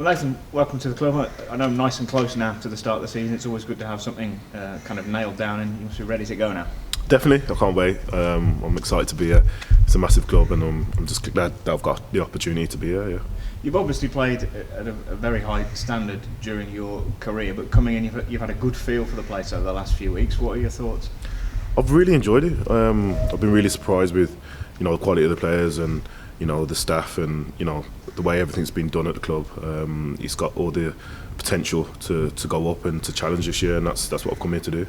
Well, Nathan, welcome to the club. I know I'm nice and close now to the start of the season. It's always good to have something kind of nailed down, and you must be ready to go now. Definitely, I can't wait. I'm excited to be here. It's a massive club, and I'm just glad that I've got the opportunity to be here. Yeah. You've obviously played at a very high standard during your career, but coming in, you've had a good feel for the place over the last few weeks. What are your thoughts? I've really enjoyed it. I've been really surprised with, the quality of the players and, the staff and, the way everything's been done at the club. It's got all the potential to go up and to challenge this year, and that's what I've come here to do.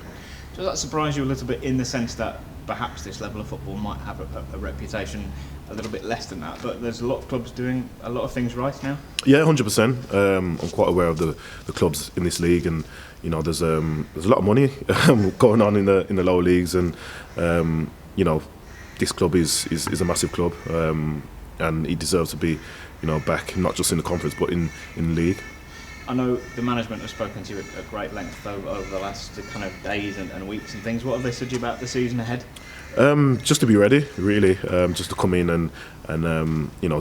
Does that surprise you a little bit in the sense that perhaps this level of football might have a reputation a little bit less than that, but there's a lot of clubs doing a lot of things right now? Yeah, 100%. I'm quite aware of the clubs in this league, and there's a lot of money going on in the lower leagues, and this club is a massive club, and he deserves to be back not just in the conference but in the league. I know the management have spoken to you at great length over the last kind of days and weeks and things. What have they said to you about the season ahead? Just to be ready, really. Just to come in and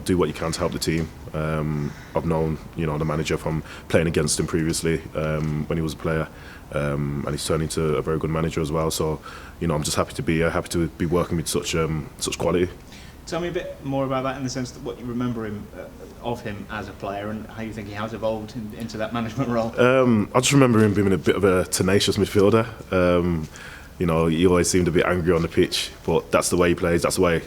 do what you can to help the team. I've known the manager from playing against him previously when he was a player, and he's turned into a very good manager as well. So I'm just happy to be here, happy to be working with such quality. Tell me a bit more about that in the sense that what you remember of him as a player and how you think he has evolved into that management role. I just remember him being a bit of a tenacious midfielder. He always seemed a bit angry on the pitch, but that's the way he plays. That's the way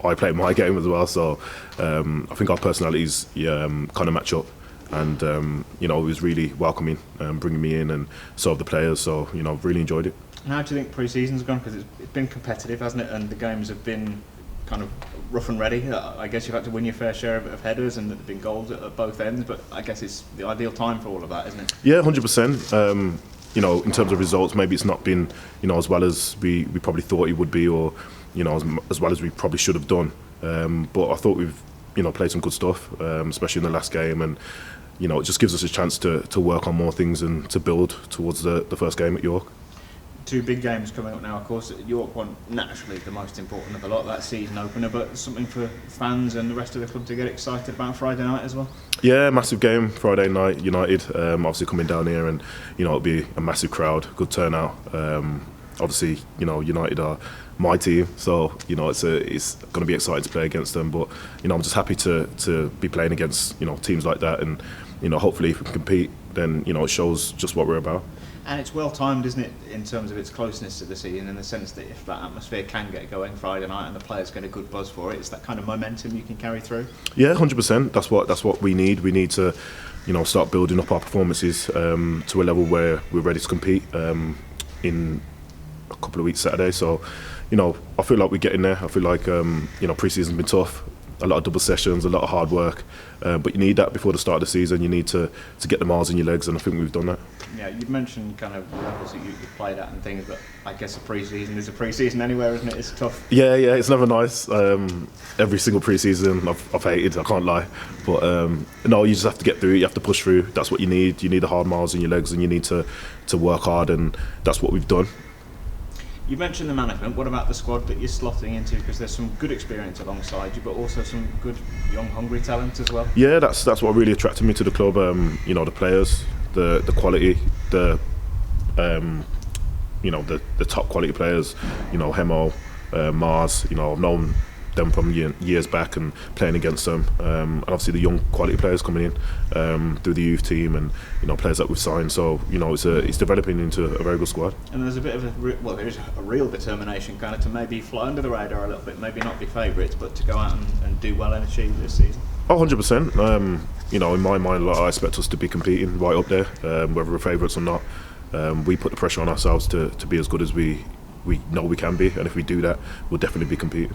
I play my game as well. So I think our personalities kind of match up, and he was really welcoming, bringing me in, and so have the players. So I've really enjoyed it. And how do you think pre-season's gone? Because it's been competitive, hasn't it? And the games have been kind of rough and ready. I guess you've had to win your fair share of headers, and there've been goals at both ends. But I guess it's the ideal time for all of that, isn't it? Yeah, 100%. In terms of results, maybe it's not been, as well as we probably thought it would be, or, as well as we probably should have done. But I thought we've, played some good stuff, especially in the last game, and, it just gives us a chance to work on more things and to build towards the first game at York. Two big games coming up now, of course. York one naturally the most important of a lot, that season opener, but something for fans and the rest of the club to get excited about Friday night as well. Yeah, massive game Friday night. United obviously coming down here, and it'll be a massive crowd, good turnout. Obviously, United are my team, so it's going to be exciting to play against them. But I'm just happy to be playing against teams like that, and hopefully if we can compete, then it shows just what we're about. And it's well timed, isn't it, in terms of its closeness to the season, in the sense that if that atmosphere can get going Friday night and the players get a good buzz for it, it's that kind of momentum you can carry through. Yeah, 100%. That's what we need. We need to, start building up our performances to a level where we're ready to compete in a couple of weeks Saturday. So, I feel like we're getting there. I feel like pre-season's been tough. A lot of double sessions, a lot of hard work, but you need that before the start of the season. You need to get the miles in your legs, and I think we've done that. Yeah, you've mentioned kind of levels that you've played at and things, but I guess a pre-season is a pre-season anywhere, isn't it? It's tough. Yeah, it's never nice. Every single pre-season I've hated, I can't lie. But no, you just have to get through it, you have to push through. That's what you need. You need the hard miles in your legs, and you need to work hard, and that's what we've done. You mentioned the management. What about the squad that you're slotting into? Because there's some good experience alongside you, but also some good young, hungry talent as well. Yeah, that's what really attracted me to the club. The players, the quality, the top quality players. Hemo, Mars. I've known them from years back and playing against them, and obviously the young quality players coming in through the youth team, and players that we've signed. So it's developing into a very good squad. And there's a bit of there is a real determination kind of to maybe fly under the radar a little bit, maybe not be favourites, but to go out and do well and achieve this season. 100%. In my mind, I expect us to be competing right up there, whether we're favourites or not. We put the pressure on ourselves to be as good as we know we can be, and if we do that, we'll definitely be competing.